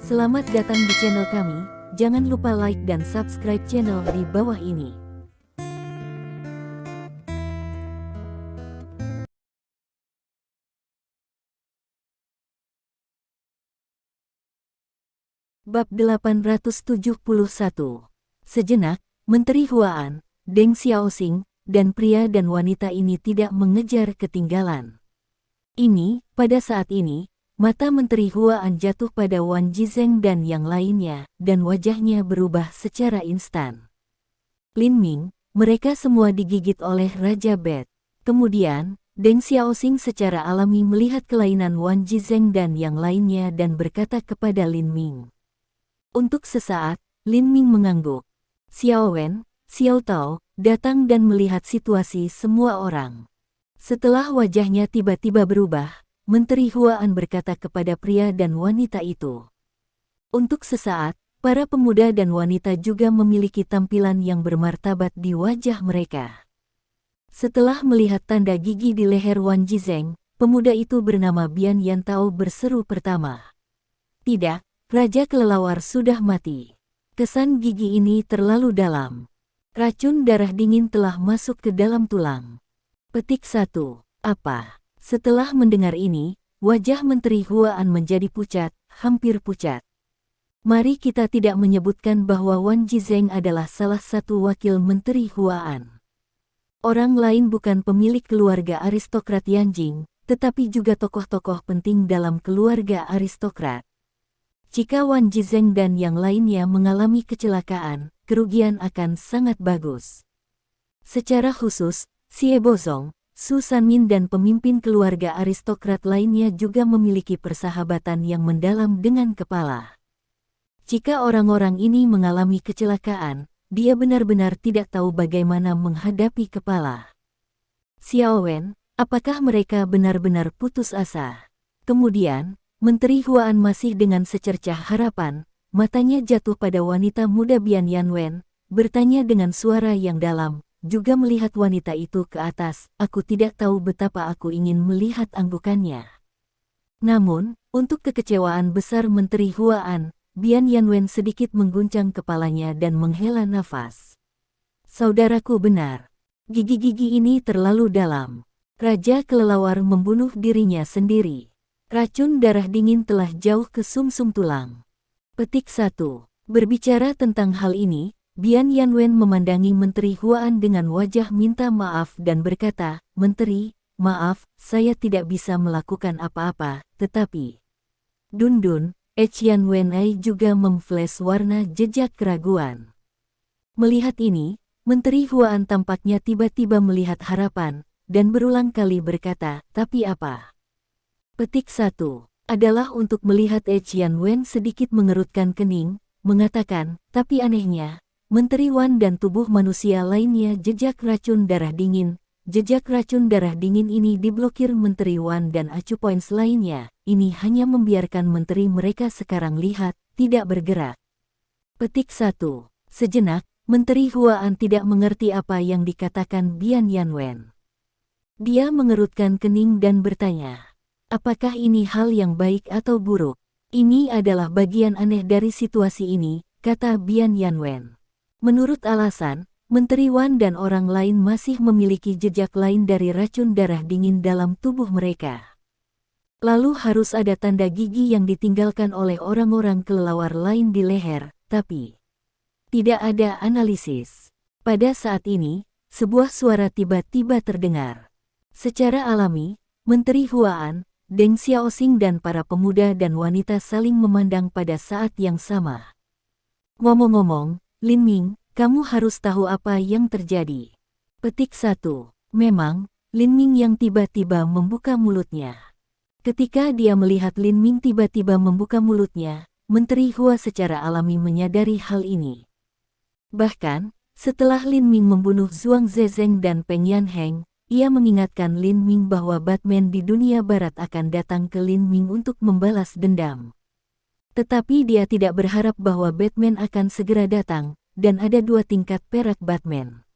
Selamat datang di channel kami, jangan lupa like dan subscribe channel di bawah ini. Bab 871. Sejenak, Menteri Huaan, Deng Xiaoxing, dan pria dan wanita ini tidak mengejar ketinggalan. Pada saat ini, mata Menteri Huaan jatuh pada Wan Jizeng dan yang lainnya, dan wajahnya berubah secara instan. Lin Ming, mereka semua digigit oleh Raja Bet. Kemudian, Deng Xiaoxing secara alami melihat kelainan Wan Jizeng dan yang lainnya dan berkata kepada Lin Ming. Untuk sesaat, Lin Ming mengangguk. Xiao Wen, Xiao Tao, datang dan melihat situasi semua orang. Setelah wajahnya tiba-tiba berubah, Menteri Huaan berkata kepada pria dan wanita itu. Untuk sesaat, para pemuda dan wanita juga memiliki tampilan yang bermartabat di wajah mereka. Setelah melihat tanda gigi di leher Wan Jizeng, pemuda itu bernama Bian Yan Tao berseru pertama. Tidak, Raja Kelelawar sudah mati. Kesan gigi ini terlalu dalam. Racun darah dingin telah masuk ke dalam tulang. Petik 1. Apa? Setelah mendengar ini, wajah Menteri Huaan menjadi pucat, hampir pucat. Mari kita tidak menyebutkan bahwa Wan Jizeng adalah salah satu wakil Menteri Huaan. Orang lain bukan pemilik keluarga aristokrat Yanjing, tetapi juga tokoh-tokoh penting dalam keluarga aristokrat. Jika Wan Jizeng dan yang lainnya mengalami kecelakaan, kerugian akan sangat bagus. Secara khusus, Xie Bozong, Su Sanmin dan pemimpin keluarga aristokrat lainnya juga memiliki persahabatan yang mendalam dengan kepala. Jika orang-orang ini mengalami kecelakaan, dia benar-benar tidak tahu bagaimana menghadapi kepala. Xiao Wen, apakah mereka benar-benar putus asa? Kemudian, Menteri Huaan masih dengan secercah harapan, matanya jatuh pada wanita muda Bian Yan Wen, bertanya dengan suara yang dalam, juga melihat wanita itu ke atas. Aku tidak tahu betapa aku ingin melihat anggukannya. Namun, untuk kekecewaan besar Menteri Huaan, Bian Yan Wen sedikit mengguncang kepalanya dan menghela nafas. Saudaraku benar. Gigi-gigi ini terlalu dalam. Raja Kelelawar membunuh dirinya sendiri. Racun darah dingin telah jauh ke sumsum tulang. Petik 1. Berbicara tentang hal ini, Bian Yan Wen memandangi Menteri Huaan dengan wajah minta maaf dan berkata, Menteri, maaf, saya tidak bisa melakukan apa-apa, tetapi... Dun, Yan Wen Ai juga memflash warna jejak keraguan. Melihat ini, Menteri Huaan tampaknya tiba-tiba melihat harapan, dan berulang kali berkata, tapi apa? Petik 1. Adalah untuk melihat Yan Wen sedikit mengerutkan kening, mengatakan, tapi anehnya, Menteri Wan dan tubuh manusia lainnya jejak racun darah dingin. Jejak racun darah dingin ini diblokir Menteri Wan dan Acu Points lainnya. Ini hanya membiarkan menteri mereka sekarang lihat, tidak bergerak. Petik 1. Sejenak, Menteri Huaan tidak mengerti apa yang dikatakan Bian Yan Wen. Dia mengerutkan kening dan bertanya. Apakah ini hal yang baik atau buruk? Ini adalah bagian aneh dari situasi ini, kata Bian Yan Wen. Menurut alasan, Menteri Wan dan orang lain masih memiliki jejak lain dari racun darah dingin dalam tubuh mereka. Lalu harus ada tanda gigi yang ditinggalkan oleh orang-orang kelelawar lain di leher, tapi tidak ada analisis. Pada saat ini, sebuah suara tiba-tiba terdengar. Secara alami, Menteri Huaan, Deng Xiaoxing dan para pemuda dan wanita saling memandang pada saat yang sama. Ngomong-ngomong, Lin Ming, kamu harus tahu apa yang terjadi. Petik 1. Memang, Lin Ming yang tiba-tiba membuka mulutnya. Ketika dia melihat Lin Ming tiba-tiba membuka mulutnya, Menteri Hua secara alami menyadari hal ini. Bahkan, setelah Lin Ming membunuh Zhuang Zezeng dan Peng Yanheng, ia mengingatkan Lin Ming bahwa Batman di dunia barat akan datang ke Lin Ming untuk membalas dendam. Tetapi dia tidak berharap bahwa Batman akan segera datang, dan ada 2 tingkat perak Batman.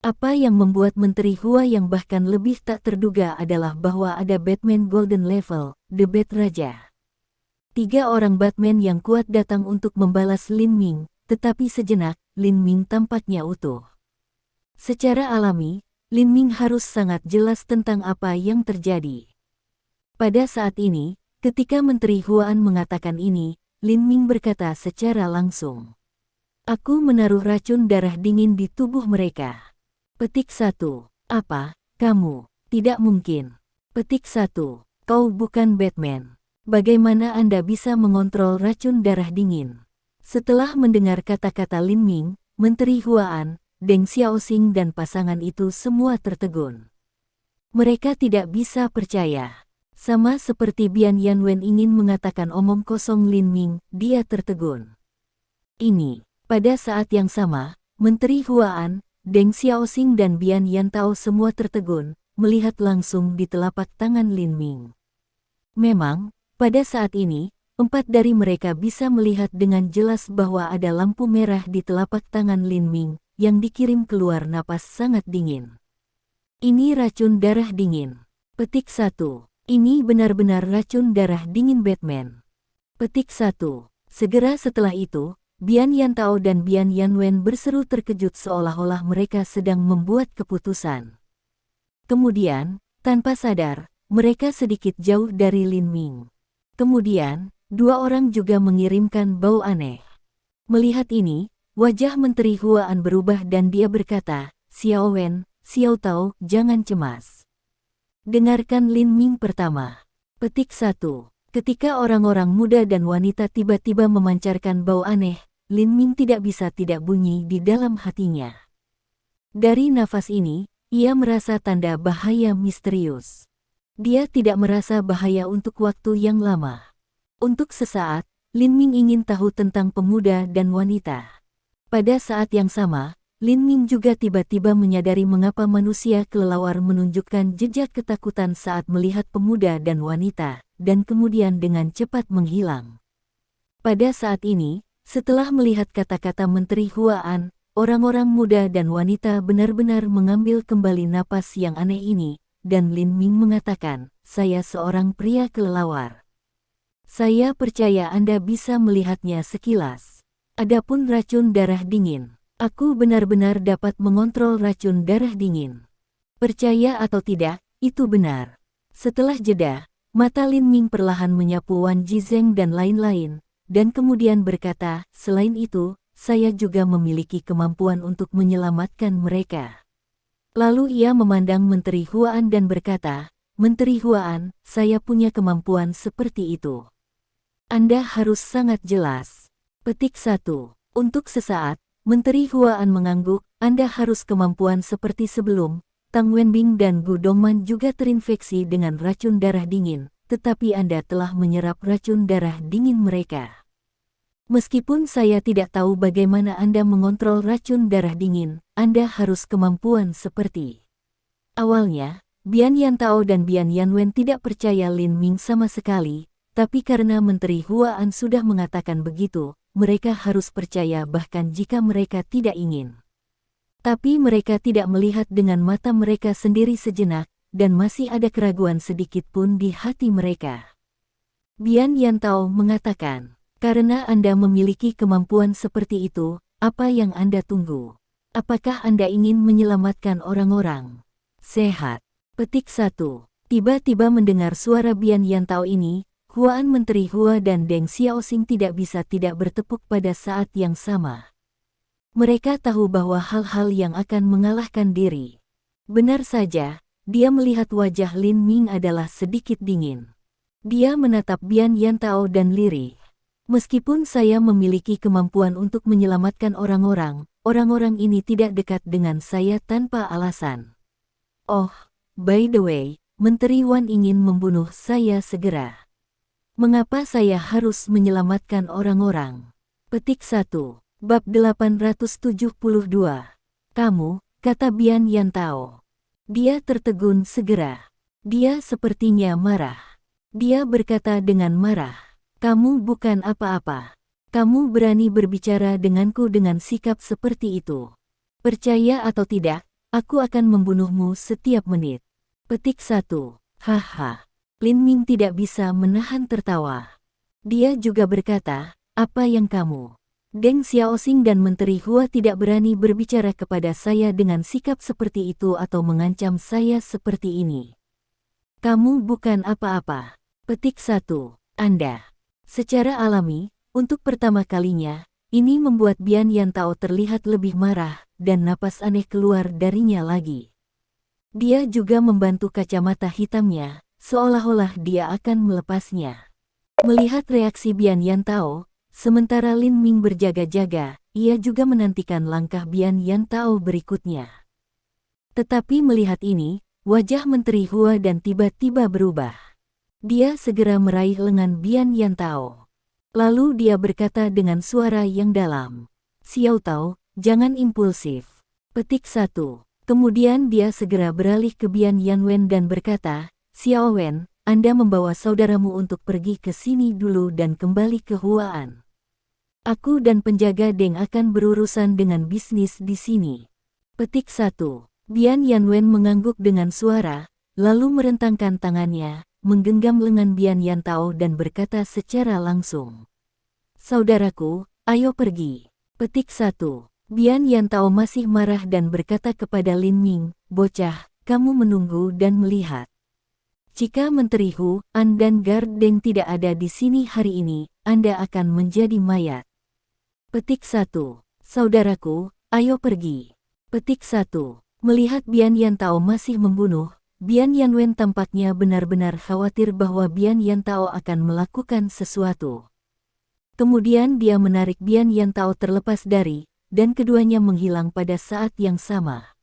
Apa yang membuat Menteri Hua yang bahkan lebih tak terduga adalah bahwa ada Batman Golden Level, The Bat Raja. 3 orang Batman yang kuat datang untuk membalas Lin Ming, tetapi sejenak, Lin Ming tampaknya utuh. Secara alami, Lin Ming harus sangat jelas tentang apa yang terjadi. Pada saat ini, ketika Menteri Huan mengatakan ini, Lin Ming berkata secara langsung. Aku menaruh racun darah dingin di tubuh mereka. Petik 1. Apa, kamu? Tidak mungkin. Petik 1. Kau bukan Batman. Bagaimana Anda bisa mengontrol racun darah dingin? Setelah mendengar kata-kata Lin Ming, Menteri Huan, Deng Xiaoxing dan pasangan itu semua tertegun. Mereka tidak bisa percaya. Sama seperti Bian Yanwen ingin mengatakan omong kosong Lin Ming, dia tertegun. Ini, pada saat yang sama, Menteri Huan, Deng Xiaoxing dan Bian Yantao semua tertegun, melihat langsung di telapak tangan Lin Ming. Memang, pada saat ini, 4 dari mereka bisa melihat dengan jelas bahwa ada lampu merah di telapak tangan Lin Ming, yang dikirim keluar napas sangat dingin. Ini racun darah dingin. Petik 1. Ini benar-benar racun darah dingin Batman. Petik 1. Segera setelah itu, Bian Yantao dan Bian Yanwen berseru terkejut seolah-olah mereka sedang membuat keputusan. Kemudian, tanpa sadar, mereka sedikit jauh dari Lin Ming. Kemudian, 2 orang juga mengirimkan bau aneh. Melihat ini, wajah Menteri Huan berubah dan dia berkata, Xiao Wen, Xiao Tao, jangan cemas. Dengarkan Lin Ming pertama. Petik 1. Ketika orang-orang muda dan wanita tiba-tiba memancarkan bau aneh, Lin Ming tidak bisa tidak bunyi di dalam hatinya. Dari nafas ini, ia merasa tanda bahaya misterius. Dia tidak merasa bahaya untuk waktu yang lama. Untuk sesaat, Lin Ming ingin tahu tentang pemuda dan wanita. Pada saat yang sama, Lin Ming juga tiba-tiba menyadari mengapa manusia kelelawar menunjukkan jejak ketakutan saat melihat pemuda dan wanita, dan kemudian dengan cepat menghilang. Pada saat ini, setelah melihat kata-kata Menteri Huan, orang-orang muda dan wanita benar-benar mengambil kembali napas yang aneh ini, dan Lin Ming mengatakan, saya seorang pria kelelawar. Saya percaya Anda bisa melihatnya sekilas. Adapun racun darah dingin, aku benar-benar dapat mengontrol racun darah dingin. Percaya atau tidak, itu benar. Setelah jeda, mata Lin Ming perlahan menyapu Wan Jizeng dan lain-lain, dan kemudian berkata, selain itu, saya juga memiliki kemampuan untuk menyelamatkan mereka. Lalu ia memandang Menteri Huan dan berkata, Menteri Huan, saya punya kemampuan seperti itu. Anda harus sangat jelas. Petik 1. Untuk sesaat, Menteri Huan mengangguk, Anda harus kemampuan seperti sebelum. Tang Wenbing dan Gu Dongman juga terinfeksi dengan racun darah dingin, tetapi Anda telah menyerap racun darah dingin mereka. Meskipun saya tidak tahu bagaimana Anda mengontrol racun darah dingin, Anda harus kemampuan seperti. Awalnya, Bian Yantao dan Bian Yanwen tidak percaya Lin Ming sama sekali, tapi karena Menteri Huan sudah mengatakan begitu, mereka harus percaya bahkan jika mereka tidak ingin. Tapi mereka tidak melihat dengan mata mereka sendiri sejenak, dan masih ada keraguan sedikit pun di hati mereka. Bian Yantao mengatakan, karena Anda memiliki kemampuan seperti itu, apa yang Anda tunggu? Apakah Anda ingin menyelamatkan orang-orang? Sehat. Petik 1. Tiba-tiba mendengar suara Bian Yantao ini, Huan Menteri Hua dan Deng Xiaoxing tidak bisa tidak bertepuk pada saat yang sama. Mereka tahu bahwa hal-hal yang akan mengalahkan diri. Benar saja, dia melihat wajah Lin Ming adalah sedikit dingin. Dia menatap Bian Yantao dan lirih. Meskipun saya memiliki kemampuan untuk menyelamatkan orang-orang, orang-orang ini tidak dekat dengan saya tanpa alasan. Oh, by the way, Menteri Wan ingin membunuh saya segera. Mengapa saya harus menyelamatkan orang-orang? Petik 1, bab 872. Kamu, kata Bian Yantao. Dia tertegun segera. Dia sepertinya marah. Dia berkata dengan marah. Kamu bukan apa-apa. Kamu berani berbicara denganku dengan sikap seperti itu. Percaya atau tidak, aku akan membunuhmu setiap menit. Petik 1. Haha. Lin Ming tidak bisa menahan tertawa. Dia juga berkata, apa yang kamu? Deng Xiaoxing dan Menteri Hua tidak berani berbicara kepada saya dengan sikap seperti itu atau mengancam saya seperti ini. Kamu bukan apa-apa. Petik 1. Anda. Secara alami, untuk pertama kalinya, ini membuat Bian Yantao terlihat lebih marah, dan napas aneh keluar darinya lagi. Dia juga membantu kacamata hitamnya, seolah-olah dia akan melepasnya. Melihat reaksi Bian Yantao, sementara Lin Ming berjaga-jaga, ia juga menantikan langkah Bian Yantao berikutnya. Tetapi melihat ini, wajah Menteri Hua dan tiba-tiba berubah. Dia segera meraih lengan Bian Yantao. Lalu dia berkata dengan suara yang dalam, Xiao Tao, jangan impulsif. Petik 1. Kemudian dia segera beralih ke Bian Yanwen dan berkata, Xiao Wen, Anda membawa saudaramu untuk pergi ke sini dulu dan kembali ke Huaan. Aku dan penjaga Deng akan berurusan dengan bisnis di sini. Petik 1. Bian Yanwen mengangguk dengan suara, lalu merentangkan tangannya, menggenggam lengan Bian Yantao dan berkata secara langsung. Saudaraku, ayo pergi. Petik 1. Bian Yantao masih marah dan berkata kepada Lin Ming, bocah, kamu menunggu dan melihat. Jika Menteri Hu, An dan Guard Deng tidak ada di sini hari ini, Anda akan menjadi mayat. Petik 1. Saudaraku, ayo pergi. Petik 1. Melihat Bian Yantao masih membunuh, Bian Yanwen tampaknya benar-benar khawatir bahwa Bian Yantao akan melakukan sesuatu. Kemudian dia menarik Bian Yantao terlepas dari, dan keduanya menghilang pada saat yang sama.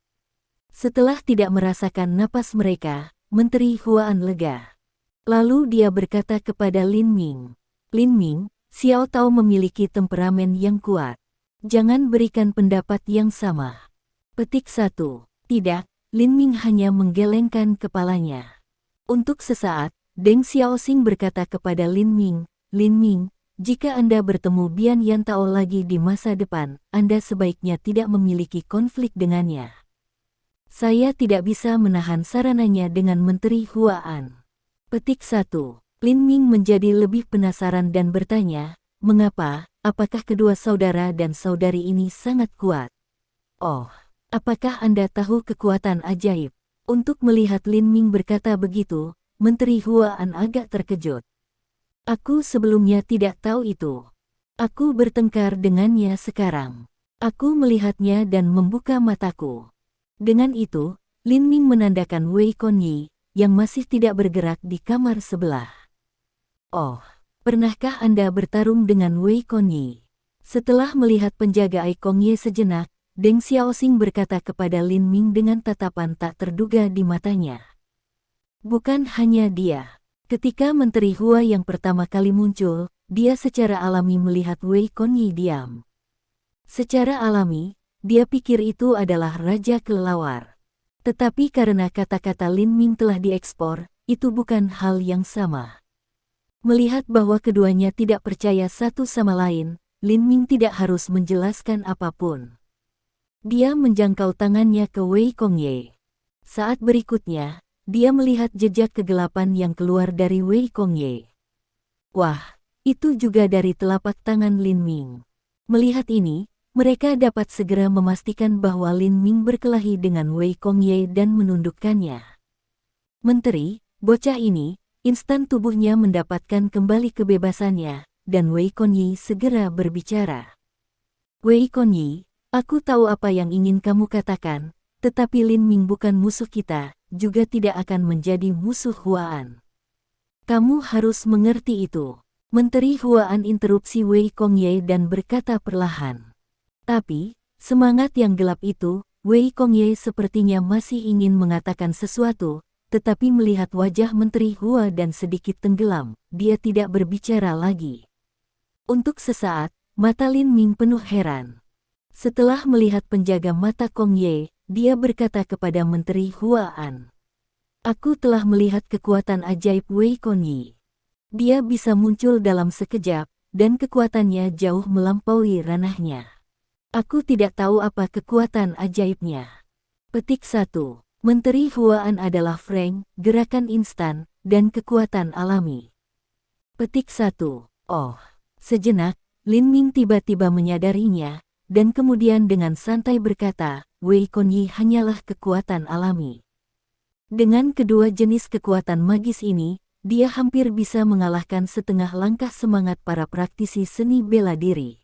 Setelah tidak merasakan napas mereka, Menteri Huaan lega. Lalu dia berkata kepada Lin Ming, Lin Ming, Xiao Tao memiliki temperamen yang kuat. Jangan berikan pendapat yang sama. Petik 1. Tidak, Lin Ming hanya menggelengkan kepalanya. Untuk sesaat, Deng Xiaoxing berkata kepada Lin Ming, Lin Ming, jika Anda bertemu Bian Yantao lagi di masa depan, Anda sebaiknya tidak memiliki konflik dengannya. Saya tidak bisa menahan sarananya dengan Menteri Huaan. Petik 1. Lin Ming menjadi lebih penasaran dan bertanya, mengapa, apakah kedua saudara dan saudari ini sangat kuat? Oh, apakah Anda tahu kekuatan ajaib? Untuk melihat Lin Ming berkata begitu, Menteri Huaan agak terkejut. Aku sebelumnya tidak tahu itu. Aku bertengkar dengannya sekarang. Aku melihatnya dan membuka mataku. Dengan itu, Lin Ming menandakan Wei Konyi, yang masih tidak bergerak di kamar sebelah. Oh, pernahkah Anda bertarung dengan Wei Konyi? Setelah melihat penjaga Ai Kongye sejenak, Deng Xiaoxing berkata kepada Lin Ming dengan tatapan tak terduga di matanya. Bukan hanya dia. Ketika Menteri Hua yang pertama kali muncul, dia secara alami melihat Wei Konyi diam. Secara alami, dia pikir itu adalah Raja Kelelawar. Tetapi karena kata-kata Lin Ming telah diekspor, itu bukan hal yang sama. Melihat bahwa keduanya tidak percaya satu sama lain, Lin Ming tidak harus menjelaskan apapun. Dia menjangkau tangannya ke Wei Kongye. Saat berikutnya, dia melihat jejak kegelapan yang keluar dari Wei Kongye. Wah, itu juga dari telapak tangan Lin Ming. Melihat ini, mereka dapat segera memastikan bahwa Lin Ming berkelahi dengan Wei Kongye dan menundukkannya. Menteri, bocah ini, instan tubuhnya mendapatkan kembali kebebasannya, dan Wei Kongye segera berbicara. Wei Kongye, aku tahu apa yang ingin kamu katakan, tetapi Lin Ming bukan musuh kita, juga tidak akan menjadi musuh Huaan. Kamu harus mengerti itu. Menteri Huaan interupsi Wei Kongye dan berkata perlahan. Tapi, semangat yang gelap itu, Wei Kongye sepertinya masih ingin mengatakan sesuatu, tetapi melihat wajah Menteri Hua dan sedikit tenggelam, dia tidak berbicara lagi. Untuk sesaat, mata Lin Ming penuh heran. Setelah melihat penjaga mata Kongye, dia berkata kepada Menteri Huaan. Aku telah melihat kekuatan ajaib Wei Kongye. Dia bisa muncul dalam sekejap, dan kekuatannya jauh melampaui ranahnya. Aku tidak tahu apa kekuatan ajaibnya. Petik 1. Menteri Huaan adalah frank, gerakan instan, dan kekuatan alami. Petik 1. Oh, sejenak, Lin Ming tiba-tiba menyadarinya, dan kemudian dengan santai berkata, Wei Konyi hanyalah kekuatan alami. Dengan kedua jenis kekuatan magis ini, dia hampir bisa mengalahkan setengah langkah semangat para praktisi seni bela diri.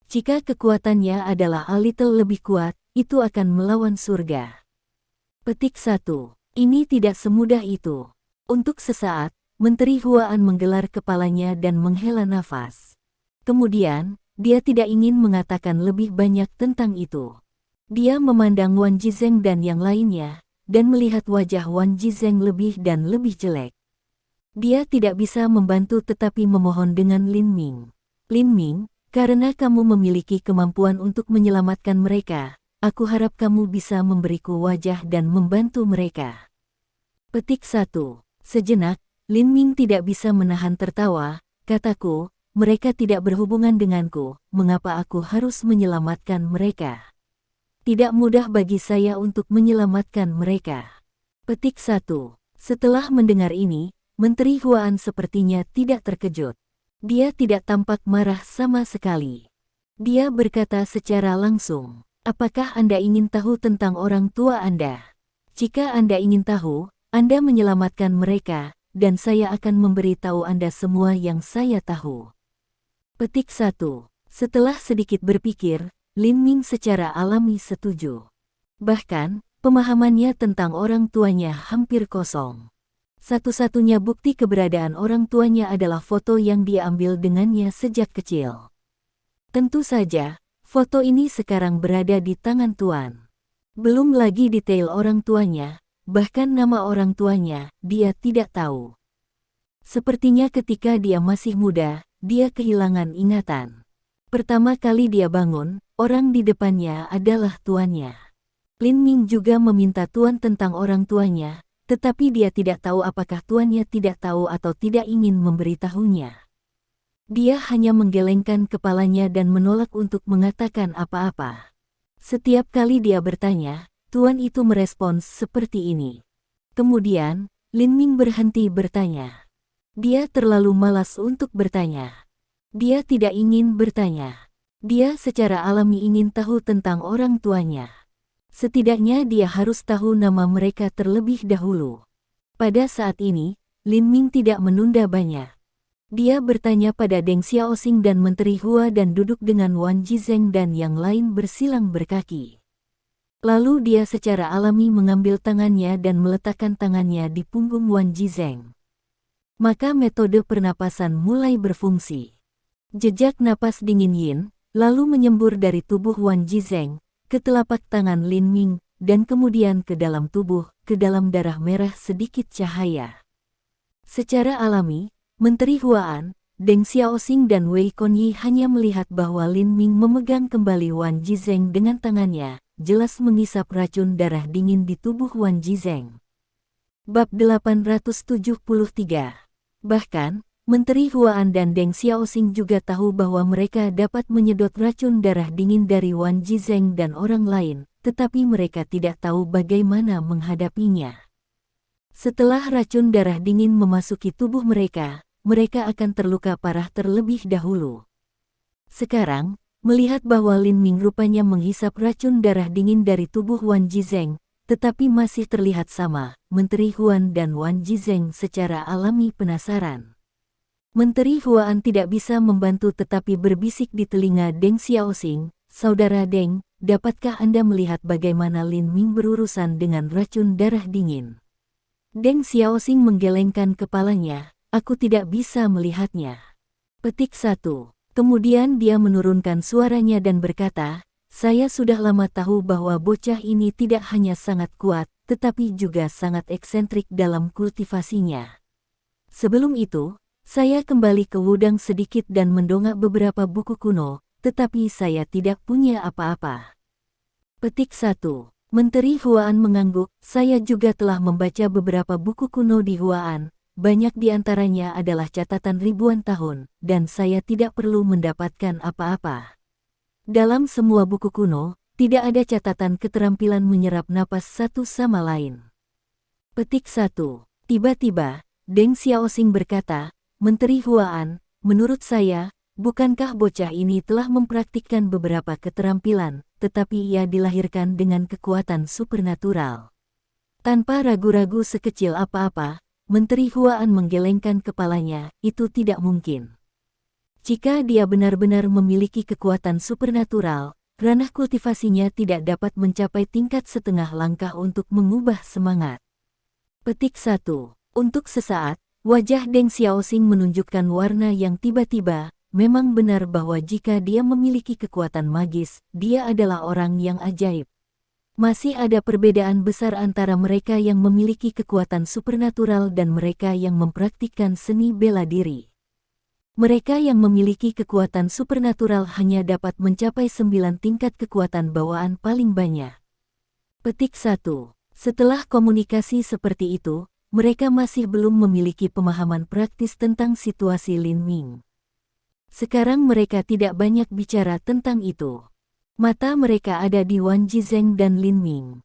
Jika kekuatannya adalah a little lebih kuat, itu akan melawan surga. Petik 1. Ini tidak semudah itu. Untuk sesaat, Menteri Huaan menggelar kepalanya dan menghela nafas. Kemudian, dia tidak ingin mengatakan lebih banyak tentang itu. Dia memandang Wan Jizeng dan yang lainnya, dan melihat wajah Wan Jizeng lebih dan lebih jelek. Dia tidak bisa membantu tetapi memohon dengan Lin Ming. Lin Ming, karena kamu memiliki kemampuan untuk menyelamatkan mereka, aku harap kamu bisa memberiku wajah dan membantu mereka. Petik 1. Sejenak, Lin Ming tidak bisa menahan tertawa, kataku, mereka tidak berhubungan denganku, mengapa aku harus menyelamatkan mereka? Tidak mudah bagi saya untuk menyelamatkan mereka. Petik 1. Setelah mendengar ini, Menteri Huaan sepertinya tidak terkejut. Dia tidak tampak marah sama sekali. Dia berkata secara langsung, apakah Anda ingin tahu tentang orang tua Anda? Jika Anda ingin tahu, Anda menyelamatkan mereka, dan saya akan memberitahu Anda semua yang saya tahu. Petik 1. Setelah sedikit berpikir, Lin Ming secara alami setuju. Bahkan, pemahamannya tentang orang tuanya hampir kosong. Satu-satunya bukti keberadaan orang tuanya adalah foto yang dia ambil dengannya sejak kecil. Tentu saja, foto ini sekarang berada di tangan Tuan. Belum lagi detail orang tuanya, bahkan nama orang tuanya, dia tidak tahu. Sepertinya ketika dia masih muda, dia kehilangan ingatan. Pertama kali dia bangun, orang di depannya adalah tuannya. Lin Ming juga meminta Tuan tentang orang tuanya, tetapi dia tidak tahu apakah tuannya tidak tahu atau tidak ingin memberitahunya. Dia hanya menggelengkan kepalanya dan menolak untuk mengatakan apa-apa. Setiap kali dia bertanya, Tuan itu merespons seperti ini. Kemudian, Lin Ming berhenti bertanya. Dia terlalu malas untuk bertanya. Dia tidak ingin bertanya. Dia secara alami ingin tahu tentang orang tuanya. Setidaknya dia harus tahu nama mereka terlebih dahulu. Pada saat ini, Lin Ming tidak menunda banyak. Dia bertanya pada Deng Xiaoxing dan Menteri Hua dan duduk dengan Wan Jizeng dan yang lain bersilang berkaki. Lalu dia secara alami mengambil tangannya dan meletakkan tangannya di punggung Wan Jizeng. Maka metode pernapasan mulai berfungsi. Jejak napas dingin Yin, lalu menyembur dari tubuh Wan Jizeng, ke telapak tangan Lin Ming, dan kemudian ke dalam tubuh, ke dalam darah merah sedikit cahaya. Secara alami, Menteri Huaan, Deng Xiaoxing dan Wei Konyi hanya melihat bahwa Lin Ming memegang kembali Wan Jizeng dengan tangannya, jelas mengisap racun darah dingin di tubuh Wan Jizeng. Bab 873. Bahkan, Menteri Huaan dan Deng Xiaoxing juga tahu bahwa mereka dapat menyedot racun darah dingin dari Wan Jizeng dan orang lain, tetapi mereka tidak tahu bagaimana menghadapinya. Setelah racun darah dingin memasuki tubuh mereka, mereka akan terluka parah terlebih dahulu. Sekarang, melihat bahwa Lin Ming rupanya menghisap racun darah dingin dari tubuh Wan Jizeng, tetapi masih terlihat sama, Menteri Huan dan Wan Jizeng secara alami penasaran. Menteri Huan tidak bisa membantu tetapi berbisik di telinga Deng Xiaoxing, Saudara Deng, dapatkah Anda melihat bagaimana Lin Ming berurusan dengan racun darah dingin? Deng Xiaoxing menggelengkan kepalanya, aku tidak bisa melihatnya. Petik 1. Kemudian dia menurunkan suaranya dan berkata, saya sudah lama tahu bahwa bocah ini tidak hanya sangat kuat, tetapi juga sangat eksentrik dalam kultivasinya. Sebelum itu, saya kembali ke Wudang sedikit dan mendongak beberapa buku kuno, tetapi saya tidak punya apa-apa. Petik 1. Menteri Huaan mengangguk, saya juga telah membaca beberapa buku kuno di Huaan, banyak di antaranya adalah catatan ribuan tahun, dan saya tidak perlu mendapatkan apa-apa. Dalam semua buku kuno, tidak ada catatan keterampilan menyerap napas satu sama lain. Petik 1. Tiba-tiba, Deng Xiaoxing berkata, Menteri Huaan, menurut saya, bukankah bocah ini telah mempraktikkan beberapa keterampilan, tetapi ia dilahirkan dengan kekuatan supernatural. Tanpa ragu-ragu sekecil apa-apa, Menteri Huaan menggelengkan kepalanya, itu tidak mungkin. Jika dia benar-benar memiliki kekuatan supernatural, ranah kultivasinya tidak dapat mencapai tingkat setengah langkah untuk mengubah semangat. Petik 1. Untuk sesaat, wajah Deng Xiaoxing menunjukkan warna yang tiba-tiba, memang benar bahwa jika dia memiliki kekuatan magis, dia adalah orang yang ajaib. Masih ada perbedaan besar antara mereka yang memiliki kekuatan supernatural dan mereka yang mempraktikkan seni bela diri. Mereka yang memiliki kekuatan supernatural hanya dapat mencapai 9 tingkat kekuatan bawaan paling banyak. Petik 1. Setelah komunikasi seperti itu, mereka masih belum memiliki pemahaman praktis tentang situasi Lin Ming. Sekarang mereka tidak banyak bicara tentang itu. Mata mereka ada di Wan Jizeng dan Lin Ming.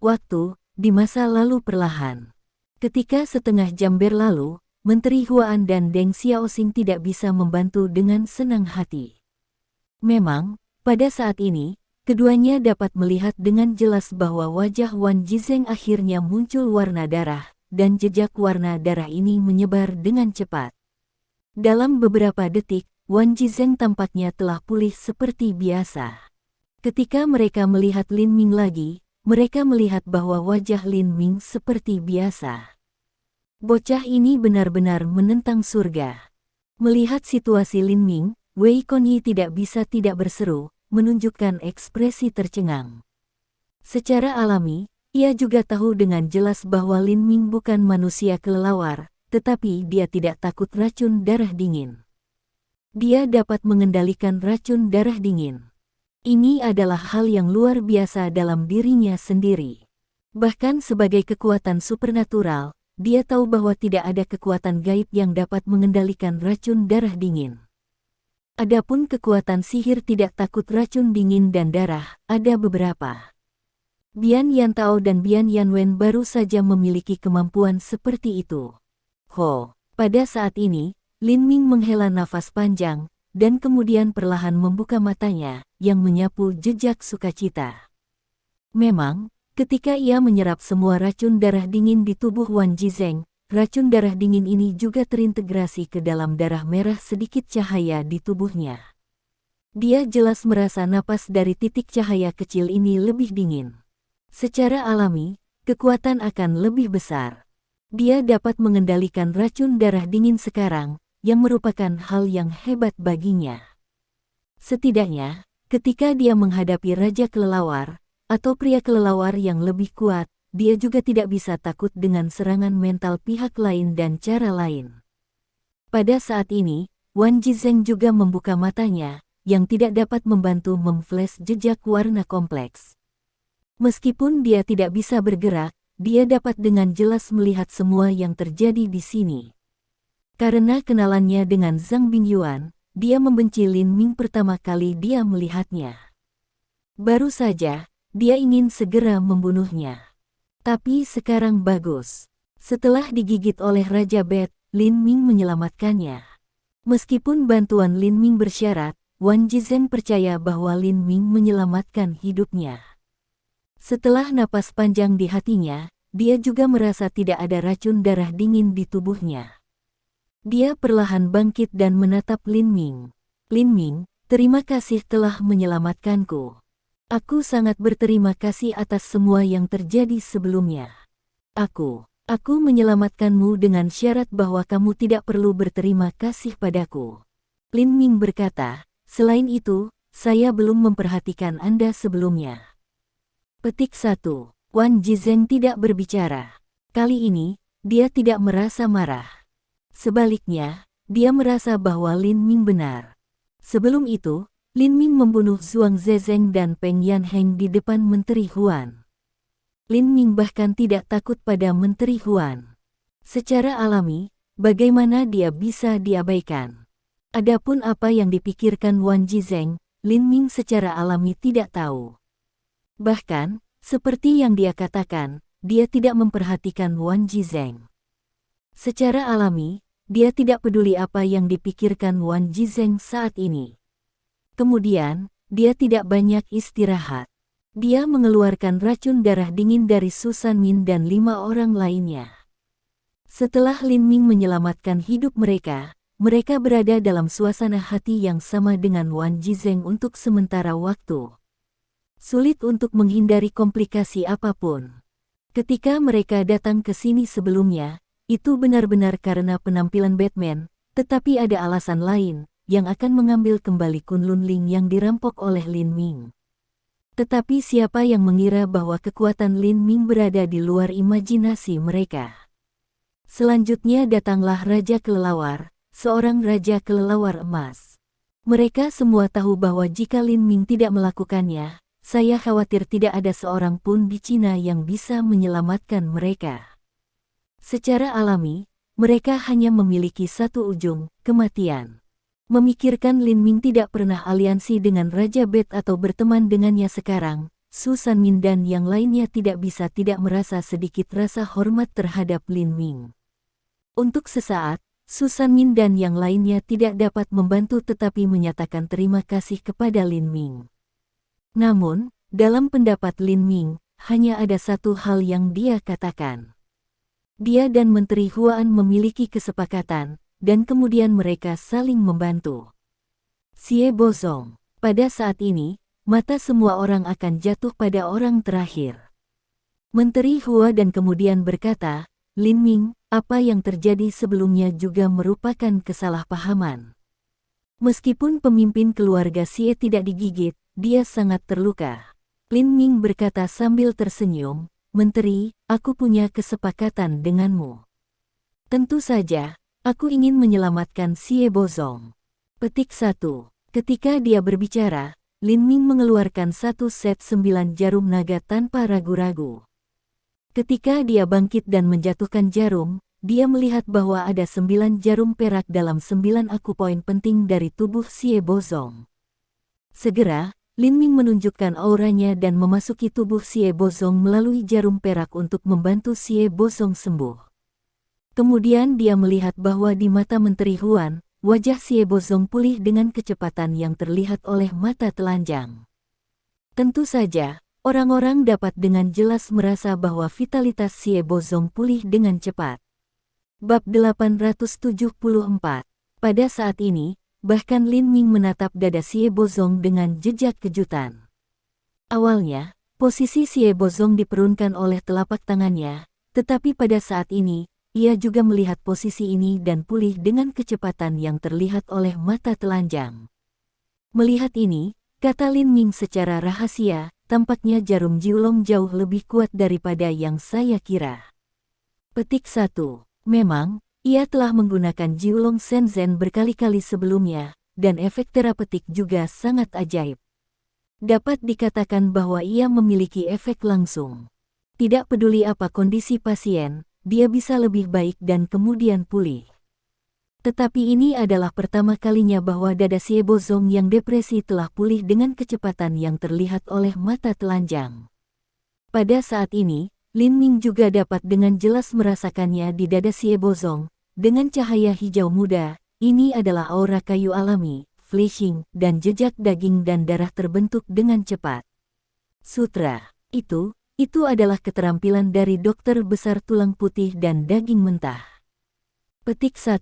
Waktu, di masa lalu perlahan. Ketika setengah jam berlalu, Menteri Huaan dan Deng Xiaoxing tidak bisa membantu dengan senang hati. Memang, pada saat ini, keduanya dapat melihat dengan jelas bahwa wajah Wan Jizeng akhirnya muncul warna darah, dan jejak warna darah ini menyebar dengan cepat. Dalam beberapa detik, Wan Jizeng tampaknya telah pulih seperti biasa. Ketika mereka melihat Lin Ming lagi, mereka melihat bahwa wajah Lin Ming seperti biasa. Bocah ini benar-benar menentang surga. Melihat situasi Lin Ming, Wei Konyi tidak bisa tidak berseru, menunjukkan ekspresi tercengang. Secara alami, ia juga tahu dengan jelas bahwa Lin Ming bukan manusia kelelawar, tetapi dia tidak takut racun darah dingin. Dia dapat mengendalikan racun darah dingin. Ini adalah hal yang luar biasa dalam dirinya sendiri. Bahkan sebagai kekuatan supernatural, dia tahu bahwa tidak ada kekuatan gaib yang dapat mengendalikan racun darah dingin. Adapun kekuatan sihir tidak takut racun dingin dan darah, ada beberapa. Bian Yantao dan Bian Yanwen baru saja memiliki kemampuan seperti itu. Pada saat ini, Lin Ming menghela nafas panjang, dan kemudian perlahan membuka matanya, yang menyapu jejak sukacita. Memang, ketika ia menyerap semua racun darah dingin di tubuh Wan Jizeng, racun darah dingin ini juga terintegrasi ke dalam darah merah sedikit cahaya di tubuhnya. Dia jelas merasa napas dari titik cahaya kecil ini lebih dingin. Secara alami, kekuatan akan lebih besar. Dia dapat mengendalikan racun darah dingin sekarang, yang merupakan hal yang hebat baginya. Setidaknya, ketika dia menghadapi Raja Kelelawar, atau pria kelelawar yang lebih kuat, dia juga tidak bisa takut dengan serangan mental pihak lain dan cara lain. Pada saat ini, Wan Jizeng juga membuka matanya, yang tidak dapat membantu memflash jejak warna kompleks. Meskipun dia tidak bisa bergerak, dia dapat dengan jelas melihat semua yang terjadi di sini. Karena kenalannya dengan Zhang Bingyuan, dia membenci Lin Ming pertama kali dia melihatnya. Baru saja, dia ingin segera membunuhnya. Tapi sekarang bagus. Setelah digigit oleh Raja Bet, Lin Ming menyelamatkannya. Meskipun bantuan Lin Ming bersyarat, Wan Jizeng percaya bahwa Lin Ming menyelamatkan hidupnya. Setelah napas panjang di hatinya, dia juga merasa tidak ada racun darah dingin di tubuhnya. Dia perlahan bangkit dan menatap Lin Ming. Lin Ming, terima kasih telah menyelamatkanku. Aku sangat berterima kasih atas semua yang terjadi sebelumnya. Aku menyelamatkanmu dengan syarat bahwa kamu tidak perlu berterima kasih padaku. Lin Ming berkata, selain itu, saya belum memperhatikan Anda sebelumnya. Petik 1. Wan Jizeng tidak berbicara. Kali ini, dia tidak merasa marah. Sebaliknya, dia merasa bahwa Lin Ming benar. Sebelum itu, Lin Ming membunuh Zhuang Zezeng dan Peng Yanheng di depan Menteri Huan. Lin Ming bahkan tidak takut pada Menteri Huan. Secara alami, bagaimana dia bisa diabaikan? Adapun apa yang dipikirkan Wan Jizeng, Lin Ming secara alami tidak tahu. Bahkan, seperti yang dia katakan, dia tidak memperhatikan Wan Jizeng. Secara alami, dia tidak peduli apa yang dipikirkan Wan Jizeng saat ini. Kemudian, dia tidak banyak istirahat. Dia mengeluarkan racun darah dingin dari Su Sanmin dan 5 orang lainnya. Setelah Lin Ming menyelamatkan hidup mereka, mereka berada dalam suasana hati yang sama dengan Wan Jizeng untuk sementara waktu. Sulit untuk menghindari komplikasi apapun. Ketika mereka datang ke sini sebelumnya, itu benar-benar karena penampilan Batman, tetapi ada alasan lain yang akan mengambil kembali Kunlun Ling yang dirampok oleh Lin Ming. Tetapi siapa yang mengira bahwa kekuatan Lin Ming berada di luar imajinasi mereka? Selanjutnya datanglah Raja Kelelawar, seorang Raja Kelelawar emas. Mereka semua tahu bahwa jika Lin Ming tidak melakukannya, saya khawatir tidak ada seorang pun di Cina yang bisa menyelamatkan mereka. Secara alami, mereka hanya memiliki satu ujung, kematian. Memikirkan Lin Ming tidak pernah aliansi dengan Raja Bet atau berteman dengannya sekarang, Su Sanmin dan yang lainnya tidak bisa tidak merasa sedikit rasa hormat terhadap Lin Ming. Untuk sesaat, Su Sanmin dan yang lainnya tidak dapat membantu tetapi menyatakan terima kasih kepada Lin Ming. Namun, dalam pendapat Lin Ming, hanya ada satu hal yang dia katakan. Dia dan Menteri Huan memiliki kesepakatan, dan kemudian mereka saling membantu. Xie Bozong, pada saat ini, mata semua orang akan jatuh pada orang terakhir. Menteri Hua dan kemudian berkata, Lin Ming, apa yang terjadi sebelumnya juga merupakan kesalahpahaman. Meskipun pemimpin keluarga Xie tidak digigit, dia sangat terluka. Lin Ming berkata sambil tersenyum, Menteri, aku punya kesepakatan denganmu. Tentu saja, aku ingin menyelamatkan Xie Bozong. Petik 1. Ketika dia berbicara, Lin Ming mengeluarkan satu set 9 jarum naga tanpa ragu-ragu. Ketika dia bangkit dan menjatuhkan jarum, dia melihat bahwa ada 9 jarum perak dalam 9 akupoin penting dari tubuh Xie Bozong. Segera, Lin Ming menunjukkan auranya dan memasuki tubuh Xie Bozong melalui jarum perak untuk membantu Xie Bozong sembuh. Kemudian dia melihat bahwa di mata Menteri Huan, wajah Xie Bozong pulih dengan kecepatan yang terlihat oleh mata telanjang. Tentu saja, orang-orang dapat dengan jelas merasa bahwa vitalitas Xie Bozong pulih dengan cepat. Bab 874. Pada saat ini, bahkan Lin Ming menatap dada Xie Bozong dengan jejak kejutan. Awalnya, posisi Xie Bozong diperunkan oleh telapak tangannya, tetapi pada saat ini, ia juga melihat posisi ini dan pulih dengan kecepatan yang terlihat oleh mata telanjang. Melihat ini, kata Lin Ming secara rahasia, tampaknya jarum Jiulong jauh lebih kuat daripada yang saya kira. Petik 1. Memang, ia telah menggunakan Jiulong Shenzhen berkali-kali sebelumnya, dan efek terapeutik juga sangat ajaib. Dapat dikatakan bahwa ia memiliki efek langsung. Tidak peduli apa kondisi pasien, dia bisa lebih baik dan kemudian pulih. Tetapi ini adalah pertama kalinya bahwa dada Xie Bozong yang depresi telah pulih dengan kecepatan yang terlihat oleh mata telanjang. Pada saat ini, Lin Ming juga dapat dengan jelas merasakannya di dada Xie Bozong, dengan cahaya hijau muda, ini adalah aura kayu alami, flashing, dan jejak daging dan darah terbentuk dengan cepat. Sutra, itu adalah keterampilan dari dokter besar tulang putih dan daging mentah. Petik 1.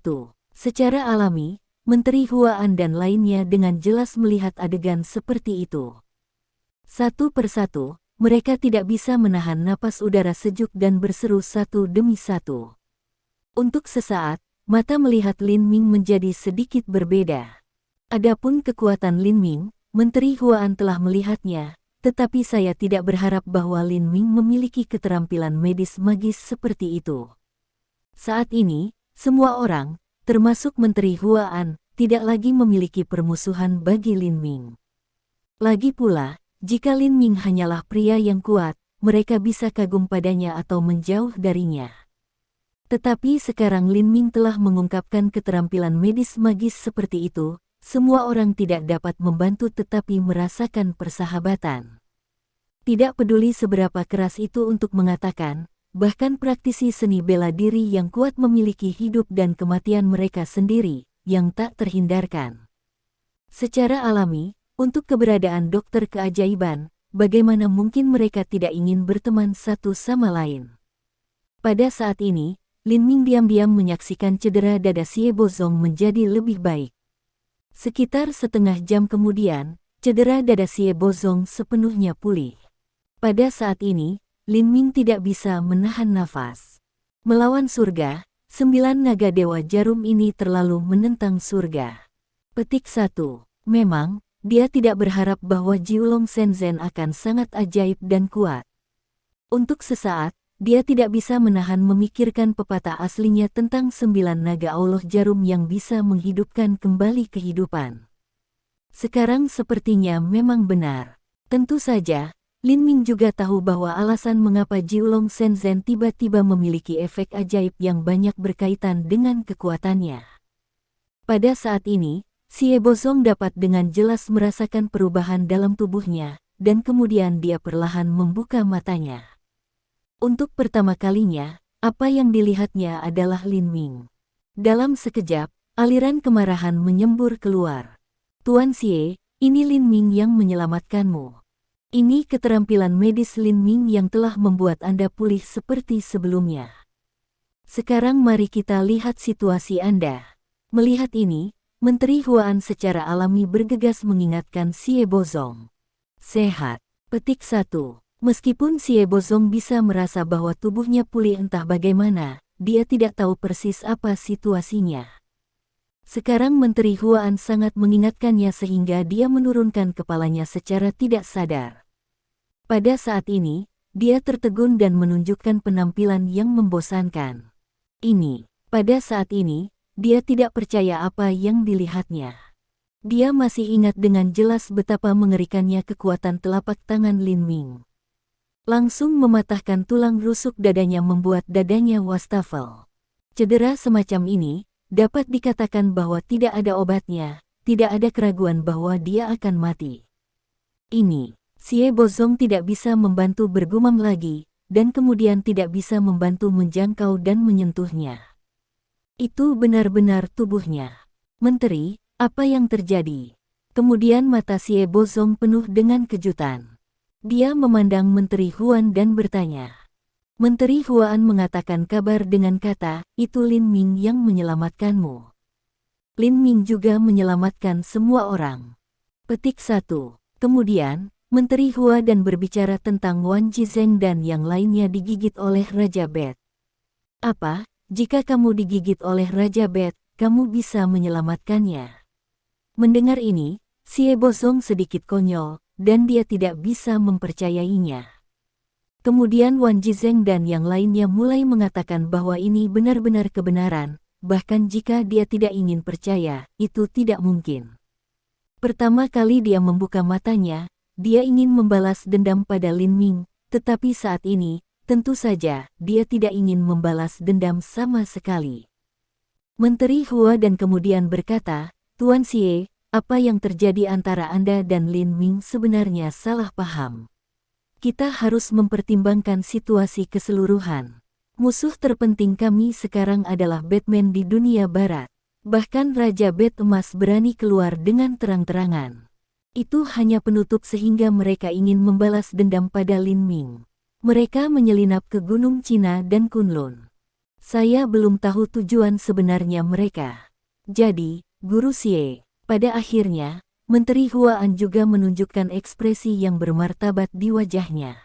Secara alami, Menteri Huan dan lainnya dengan jelas melihat adegan seperti itu. Satu persatu, mereka tidak bisa menahan napas udara sejuk dan berseru satu demi satu. Untuk sesaat, mata melihat Lin Ming menjadi sedikit berbeda. Adapun kekuatan Lin Ming, Menteri Huan telah melihatnya. Tetapi saya tidak berharap bahwa Lin Ming memiliki keterampilan medis magis seperti itu. Saat ini, semua orang, termasuk Menteri Huan, tidak lagi memiliki permusuhan bagi Lin Ming. Lagi pula, jika Lin Ming hanyalah pria yang kuat, mereka bisa kagum padanya atau menjauh darinya. Tetapi sekarang Lin Ming telah mengungkapkan keterampilan medis magis seperti itu, semua orang tidak dapat membantu tetapi merasakan persahabatan. Tidak peduli seberapa keras itu untuk mengatakan, bahkan praktisi seni bela diri yang kuat memiliki hidup dan kematian mereka sendiri, yang tak terhindarkan. Secara alami, untuk keberadaan dokter keajaiban, bagaimana mungkin mereka tidak ingin berteman satu sama lain? Pada saat ini, Lin Ming diam-diam menyaksikan cedera dada Xie Bozong menjadi lebih baik. Sekitar setengah jam kemudian, cedera dada Xie Bozong sepenuhnya pulih. Pada saat ini, Lin Ming tidak bisa menahan nafas. Melawan surga, 9 naga dewa jarum ini terlalu menentang surga. Petik 1. Memang, dia tidak berharap bahwa Jiulong Shenzhen akan sangat ajaib dan kuat. Untuk sesaat, dia tidak bisa menahan memikirkan pepatah aslinya tentang 9 naga Allah jarum yang bisa menghidupkan kembali kehidupan. Sekarang sepertinya memang benar. Tentu saja, Lin Ming juga tahu bahwa alasan mengapa Jiulong Shenzhen tiba-tiba memiliki efek ajaib yang banyak berkaitan dengan kekuatannya. Pada saat ini, Xie Bozong dapat dengan jelas merasakan perubahan dalam tubuhnya, dan kemudian dia perlahan membuka matanya. Untuk pertama kalinya, apa yang dilihatnya adalah Lin Ming. Dalam sekejap, aliran kemarahan menyembur keluar. Tuan Xie, ini Lin Ming yang menyelamatkanmu. Ini keterampilan medis Lin Ming yang telah membuat Anda pulih seperti sebelumnya. Sekarang mari kita lihat situasi Anda. Melihat ini, Menteri Huaan secara alami bergegas mengingatkan Xie Bozong. Sehat. Petik 1. Meskipun Xie Bozong bisa merasa bahwa tubuhnya pulih entah bagaimana, dia tidak tahu persis apa situasinya. Sekarang Menteri Huaan sangat mengingatkannya sehingga dia menurunkan kepalanya secara tidak sadar. Pada saat ini, dia tertegun dan menunjukkan penampilan yang membosankan. Pada saat ini, dia tidak percaya apa yang dilihatnya. Dia masih ingat dengan jelas betapa mengerikannya kekuatan telapak tangan Lin Ming. Langsung mematahkan tulang rusuk dadanya membuat dadanya wastafel. Cedera semacam ini, dapat dikatakan bahwa tidak ada obatnya, tidak ada keraguan bahwa dia akan mati. Xie Bozong tidak bisa membantu bergumam lagi, dan kemudian tidak bisa membantu menjangkau dan menyentuhnya. Itu benar-benar tubuhnya. Menteri, apa yang terjadi? Kemudian mata Xie Bozong penuh dengan kejutan. Dia memandang Menteri Huan dan bertanya. Menteri Huan mengatakan kabar dengan kata, itu Lin Ming yang menyelamatkanmu. Lin Ming juga menyelamatkan semua orang. Petik 1. Kemudian, Menteri Hua dan berbicara tentang Wan Jizeng dan yang lainnya digigit oleh Raja Bet. Apa, jika kamu digigit oleh Raja Bet, kamu bisa menyelamatkannya? Mendengar ini, Xie Bozong sedikit konyol, dan dia tidak bisa mempercayainya. Kemudian Wan Jizeng dan yang lainnya mulai mengatakan bahwa ini benar-benar kebenaran, bahkan jika dia tidak ingin percaya, itu tidak mungkin. Pertama kali dia membuka matanya, dia ingin membalas dendam pada Lin Ming, tetapi saat ini, tentu saja, dia tidak ingin membalas dendam sama sekali. Menteri Hua dan kemudian berkata, Tuan Xie, apa yang terjadi antara Anda dan Lin Ming sebenarnya salah paham. Kita harus mempertimbangkan situasi keseluruhan. Musuh terpenting kami sekarang adalah Batman di dunia barat. Bahkan Raja Bat Emas berani keluar dengan terang-terangan. Itu hanya penutup sehingga mereka ingin membalas dendam pada Lin Ming. Mereka menyelinap ke Gunung Cina dan Kunlun. Saya belum tahu tujuan sebenarnya mereka. Jadi, Guru Xie, pada akhirnya, Menteri Huaan juga menunjukkan ekspresi yang bermartabat di wajahnya.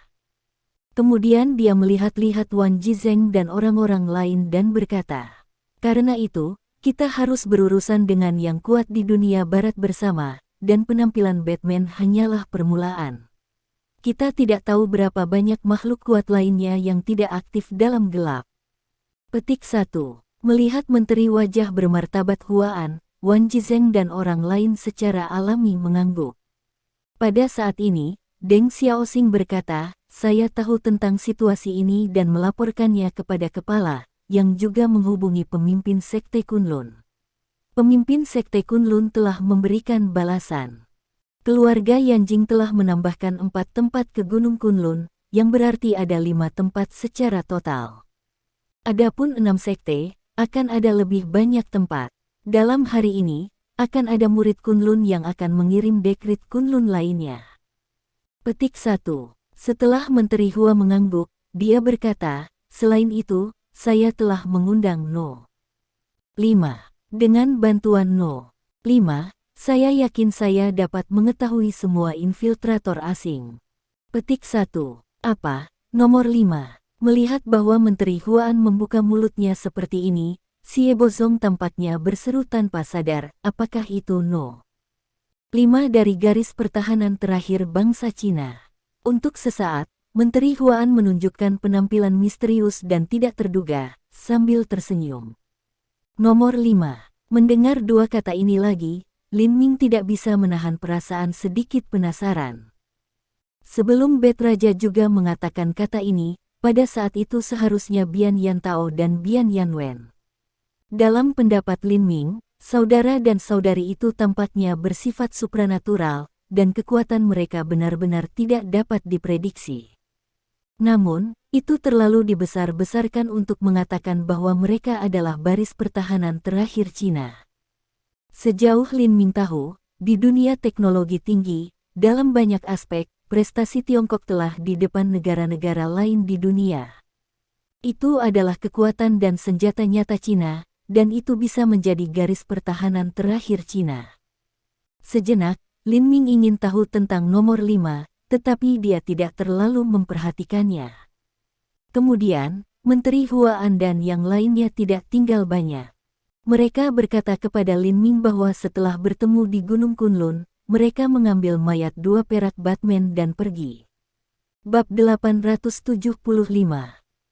Kemudian dia melihat-lihat Wan Jizeng dan orang-orang lain dan berkata, karena itu, kita harus berurusan dengan yang kuat di dunia barat bersama, dan penampilan Batman hanyalah permulaan. Kita tidak tahu berapa banyak makhluk kuat lainnya yang tidak aktif dalam gelap. Petik 1. Melihat menteri wajah bermartabat Huaan, Wan Jizeng dan orang lain secara alami mengangguk. Pada saat ini, Deng Xiaoxing berkata, saya tahu tentang situasi ini dan melaporkannya kepada kepala, yang juga menghubungi pemimpin Sekte Kunlun. Pemimpin Sekte Kunlun telah memberikan balasan. Keluarga Yanjing telah menambahkan 4 tempat ke Gunung Kunlun, yang berarti ada 5 tempat secara total. Adapun 6 sekte, akan ada lebih banyak tempat. Dalam hari ini, akan ada murid Kunlun yang akan mengirim dekrit Kunlun lainnya. Petik 1. Setelah Menteri Hua mengangguk, dia berkata, selain itu, saya telah mengundang No. 5. Dengan bantuan No. 5, saya yakin saya dapat mengetahui semua infiltrator asing. Petik 1. Apa? Nomor 5. Melihat bahwa Menteri Huan membuka mulutnya seperti ini, Xie Bozong tampaknya berseru tanpa sadar, apakah itu No. 5 dari garis pertahanan terakhir bangsa Cina. Untuk sesaat, Menteri Huan menunjukkan penampilan misterius dan tidak terduga, sambil tersenyum. Nomor 5. Mendengar dua kata ini lagi, Lin Ming tidak bisa menahan perasaan sedikit penasaran. Sebelum Bet Raja juga mengatakan kata ini, pada saat itu seharusnya Bian Yantao dan Bian Yanwen. Dalam pendapat Lin Ming, saudara dan saudari itu tampaknya bersifat supranatural, dan kekuatan mereka benar-benar tidak dapat diprediksi. Namun, itu terlalu dibesar-besarkan untuk mengatakan bahwa mereka adalah baris pertahanan terakhir Cina. Sejauh Lin Ming tahu, di dunia teknologi tinggi, dalam banyak aspek, prestasi Tiongkok telah di depan negara-negara lain di dunia. Itu adalah kekuatan dan senjata nyata Cina, dan itu bisa menjadi garis pertahanan terakhir Cina. Sejenak, Lin Ming ingin tahu tentang nomor 5, tetapi dia tidak terlalu memperhatikannya. Kemudian, Menteri Huan dan yang lainnya tidak tinggal banyak. Mereka berkata kepada Lin Ming bahwa setelah bertemu di Gunung Kunlun, mereka mengambil mayat 2 perak Batman dan pergi. Bab 875.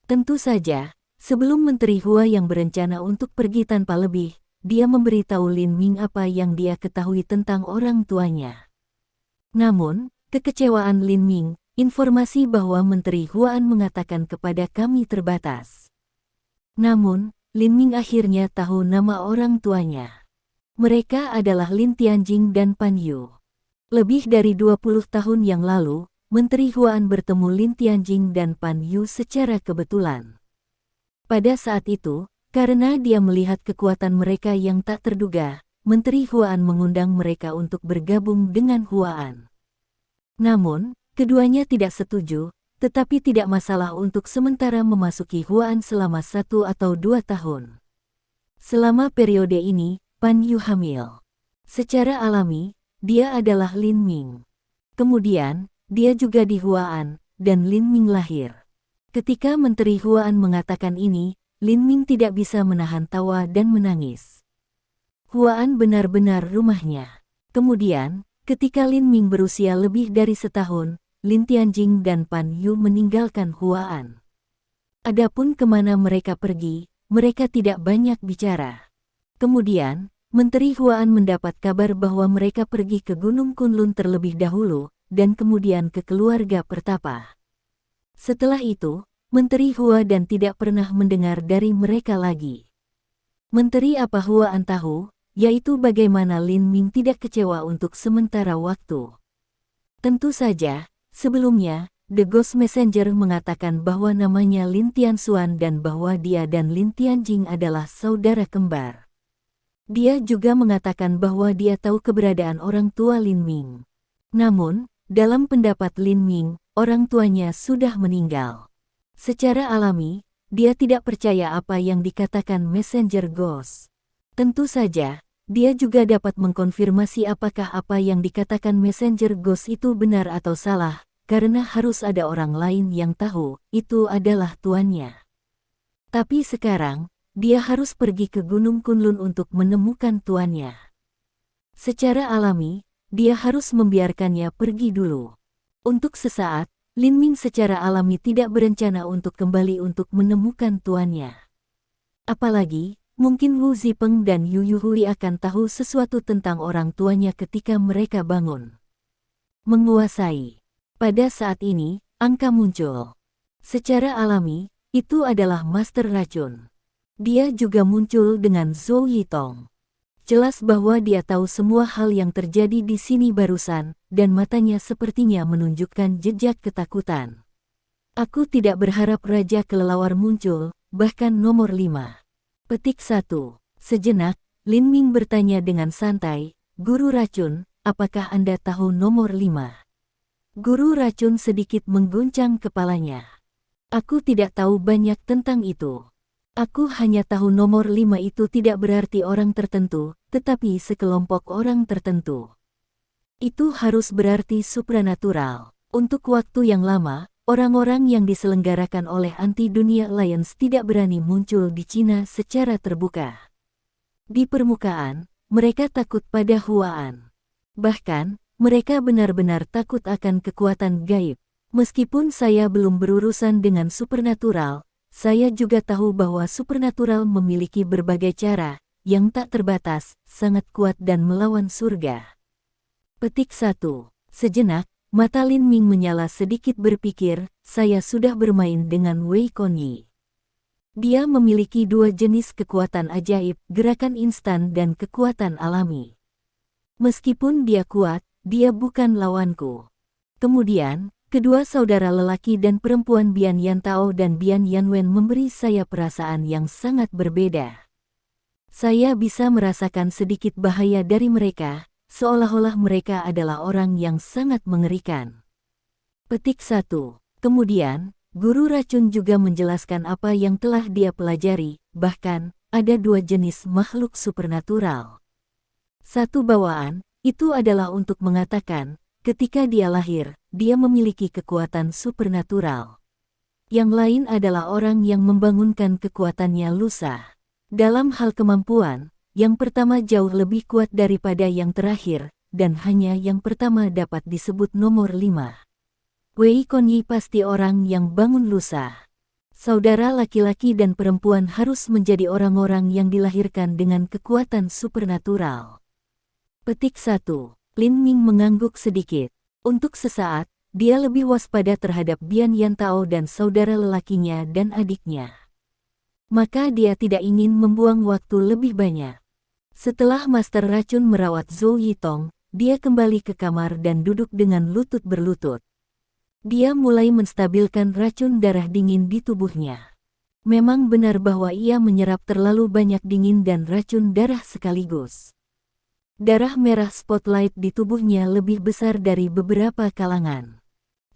Tentu saja, sebelum Menteri Hua yang berencana untuk pergi tanpa lebih, dia memberitahu Lin Ming apa yang dia ketahui tentang orang tuanya. Namun, kekecewaan Lin Ming, informasi bahwa Menteri Huan mengatakan kepada kami terbatas. Namun, Lin Ming akhirnya tahu nama orang tuanya. Mereka adalah Lin Tianjing dan Pan Yu. Lebih dari 20 tahun yang lalu, Menteri Huan bertemu Lin Tianjing dan Pan Yu secara kebetulan. Pada saat itu, karena dia melihat kekuatan mereka yang tak terduga, Menteri Huan mengundang mereka untuk bergabung dengan Huan. Namun, keduanya tidak setuju, tetapi tidak masalah untuk sementara memasuki Huan selama 1 atau 2 tahun. Selama periode ini, Pan Yu hamil. Secara alami, dia adalah Lin Ming. Kemudian, dia juga di Huan, dan Lin Ming lahir. Ketika Menteri Huan mengatakan ini, Lin Ming tidak bisa menahan tawa dan menangis. Huan benar-benar rumahnya. Kemudian, ketika Lin Ming berusia lebih dari setahun, Lin Tianjing dan Pan Yu meninggalkan Huan. Adapun kemana mereka pergi, mereka tidak banyak bicara. Kemudian, Menteri Huan mendapat kabar bahwa mereka pergi ke Gunung Kunlun terlebih dahulu, dan kemudian ke keluarga pertapa. Setelah itu, Menteri Hua dan tidak pernah mendengar dari mereka lagi. Menteri apa Huan tahu, yaitu bagaimana Lin Ming tidak kecewa untuk sementara waktu. Tentu saja, sebelumnya, The Ghost Messenger mengatakan bahwa namanya Lin Tianxuan dan bahwa dia dan Lin Tianjing adalah saudara kembar. Dia juga mengatakan bahwa dia tahu keberadaan orang tua Lin Ming. Namun, dalam pendapat Lin Ming, orang tuanya sudah meninggal. Secara alami, dia tidak percaya apa yang dikatakan Messenger Ghost. Tentu saja, dia juga dapat mengkonfirmasi apakah apa yang dikatakan Messenger Ghost itu benar atau salah, karena harus ada orang lain yang tahu, itu adalah tuannya. Tapi sekarang, dia harus pergi ke Gunung Kunlun untuk menemukan tuannya. Secara alami, dia harus membiarkannya pergi dulu. Untuk sesaat, Lin Ming secara alami tidak berencana untuk kembali untuk menemukan tuannya. Apalagi, mungkin Wu Zipeng dan Yu Yuhui akan tahu sesuatu tentang orang tuanya ketika mereka bangun. Menguasai. Pada saat ini, angka muncul. Secara alami, itu adalah Master Racun. Dia juga muncul dengan Zhou Yitong. Jelas bahwa dia tahu semua hal yang terjadi di sini barusan, dan matanya sepertinya menunjukkan jejak ketakutan. Aku tidak berharap Raja Kelelawar muncul, bahkan nomor 5. Petik 1. Sejenak, Lin Ming bertanya dengan santai, Guru Racun, apakah Anda tahu nomor 5? Guru Racun sedikit mengguncang kepalanya. Aku tidak tahu banyak tentang itu. Aku hanya tahu nomor 5 itu tidak berarti orang tertentu, tetapi sekelompok orang tertentu. Itu harus berarti supranatural. Untuk waktu yang lama, orang-orang yang diselenggarakan oleh Anti-Dunia Alliance tidak berani muncul di Cina secara terbuka. Di permukaan, mereka takut pada Huaan. Bahkan, mereka benar-benar takut akan kekuatan gaib. Meskipun saya belum berurusan dengan supernatural, saya juga tahu bahwa supernatural memiliki berbagai cara, yang tak terbatas, sangat kuat dan melawan surga. Petik 1. Sejenak, mata Lin Ming menyala sedikit berpikir, saya sudah bermain dengan Wei Konyi. Dia memiliki dua jenis kekuatan ajaib, gerakan instan dan kekuatan alami. Meskipun dia kuat, dia bukan lawanku. Kemudian, kedua saudara lelaki dan perempuan Bian Yantao dan Bian Yanwen memberi saya perasaan yang sangat berbeda. Saya bisa merasakan sedikit bahaya dari mereka, seolah-olah mereka adalah orang yang sangat mengerikan. Petik 1. Kemudian, Guru Racun juga menjelaskan apa yang telah dia pelajari, bahkan, ada dua jenis makhluk supernatural. Satu bawaan, itu adalah untuk mengatakan, ketika dia lahir, dia memiliki kekuatan supernatural. Yang lain adalah orang yang membangunkan kekuatannya lusa. Dalam hal kemampuan, yang pertama jauh lebih kuat daripada yang terakhir, dan hanya yang pertama dapat disebut nomor 5. Wei Konyi pasti orang yang bangun lusa. Saudara laki-laki dan perempuan harus menjadi orang-orang yang dilahirkan dengan kekuatan supernatural. Petik 1. Lin Ming mengangguk sedikit. Untuk sesaat, dia lebih waspada terhadap Bian Yantao dan saudara lelakinya dan adiknya. Maka dia tidak ingin membuang waktu lebih banyak. Setelah Master Racun merawat Zhou Yitong, dia kembali ke kamar dan duduk dengan lutut berlutut. Dia mulai menstabilkan racun darah dingin di tubuhnya. Memang benar bahwa ia menyerap terlalu banyak dingin dan racun darah sekaligus. Darah merah spotlight di tubuhnya lebih besar dari beberapa kalangan.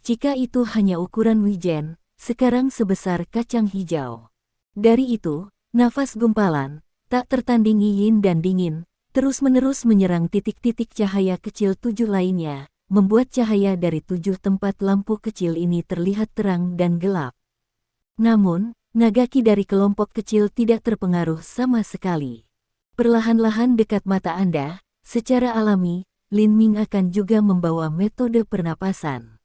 Jika itu hanya ukuran wijen, sekarang sebesar kacang hijau. Dari itu, nafas gumpalan, tak tertandingi yin dan dingin, terus-menerus menyerang titik-titik cahaya kecil 7 lainnya, membuat cahaya dari 7 tempat lampu kecil ini terlihat terang dan gelap. Namun, nagaki dari kelompok kecil tidak terpengaruh sama sekali. Perlahan-lahan dekat mata Anda, secara alami, Lin Ming akan juga membawa metode pernapasan.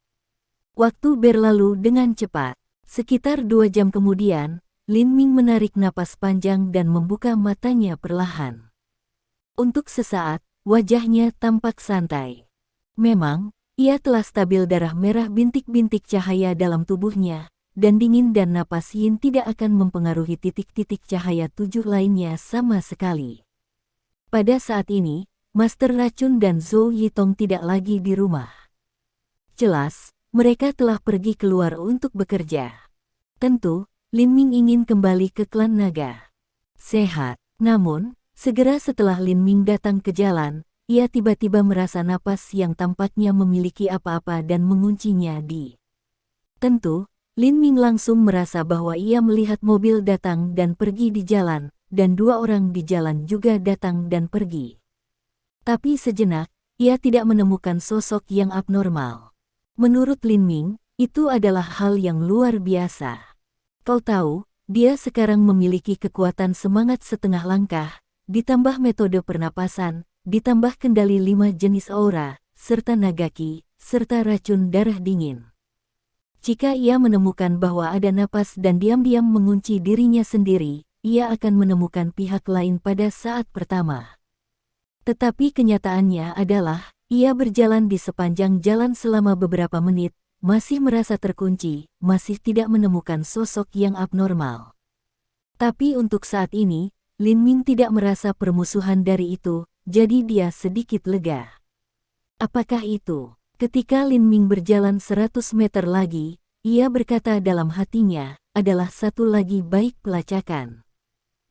Waktu berlalu dengan cepat. Sekitar 2 jam kemudian, Lin Ming menarik napas panjang dan membuka matanya perlahan. Untuk sesaat, wajahnya tampak santai. Memang, ia telah stabil darah merah bintik-bintik cahaya dalam tubuhnya, dan dingin dan napas yin tidak akan mempengaruhi titik-titik cahaya 7 lainnya sama sekali. Pada saat ini, Master Racun dan Zhou Yitong tidak lagi di rumah. Jelas, mereka telah pergi keluar untuk bekerja. Tentu, Lin Ming ingin kembali ke klan naga. Sehat. Namun, segera setelah Lin Ming datang ke jalan, ia tiba-tiba merasa napas yang tampaknya memiliki apa-apa dan menguncinya di. Tentu, Lin Ming langsung merasa bahwa ia melihat mobil datang dan pergi di jalan, dan 2 orang di jalan juga datang dan pergi. Tapi sejenak, ia tidak menemukan sosok yang abnormal. Menurut Lin Ming, itu adalah hal yang luar biasa. Kau tahu, dia sekarang memiliki kekuatan semangat setengah langkah, ditambah metode pernapasan, ditambah kendali 5 jenis aura, serta nagaki, serta racun darah dingin. Jika ia menemukan bahwa ada napas dan diam-diam mengunci dirinya sendiri, ia akan menemukan pihak lain pada saat pertama. Tetapi kenyataannya adalah, ia berjalan di sepanjang jalan selama beberapa menit, masih merasa terkunci, masih tidak menemukan sosok yang abnormal. Tapi untuk saat ini, Lin Ming tidak merasa permusuhan dari itu, jadi dia sedikit lega. Apakah itu? Ketika Lin Ming berjalan 100 meter lagi, Ia berkata dalam hatinya, adalah satu lagi baik pelacakan.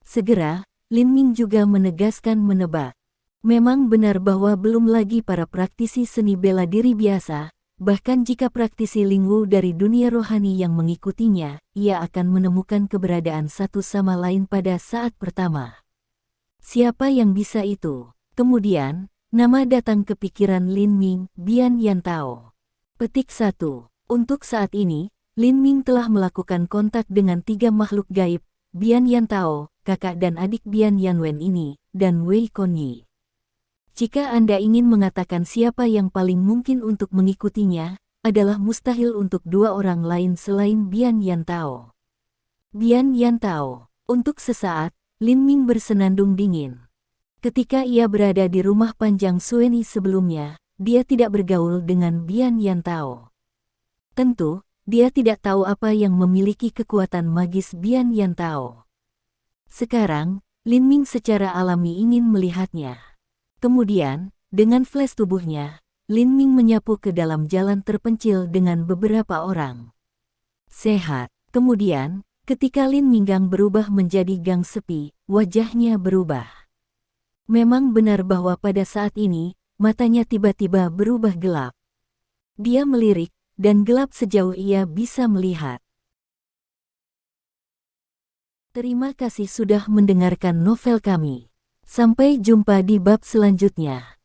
Segera, Lin Ming juga menegaskan menebak. Memang benar bahwa belum lagi para praktisi seni bela diri biasa, bahkan jika praktisi Lingwu dari dunia rohani yang mengikutinya, ia akan menemukan keberadaan satu sama lain pada saat pertama. Siapa yang bisa itu? Kemudian, nama datang ke pikiran Lin Ming, Bian Yantao. Petik 1. Untuk saat ini, Lin Ming telah melakukan kontak dengan 3 makhluk gaib, Bian Yantao, kakak dan adik Bian Yanwen ini, dan Wei Konyi. Jika Anda ingin mengatakan siapa yang paling mungkin untuk mengikutinya, adalah mustahil untuk 2 orang lain selain Bian Yantao. Bian Yantao. Untuk sesaat, Lin Ming bersenandung dingin. Ketika ia berada di rumah panjang Sueni sebelumnya, dia tidak bergaul dengan Bian Yantao. Tentu, dia tidak tahu apa yang memiliki kekuatan magis Bian Yantao. Sekarang, Lin Ming secara alami ingin melihatnya. Kemudian, dengan flash tubuhnya, Lin Ming menyapu ke dalam jalan terpencil dengan beberapa orang. Sehat. Kemudian, ketika Lin Ming gang berubah menjadi gang sepi, wajahnya berubah. Memang benar bahwa pada saat ini, matanya tiba-tiba berubah gelap. Dia melirik, dan gelap sejauh ia bisa melihat. Terima kasih sudah mendengarkan novel kami. Sampai jumpa di bab selanjutnya.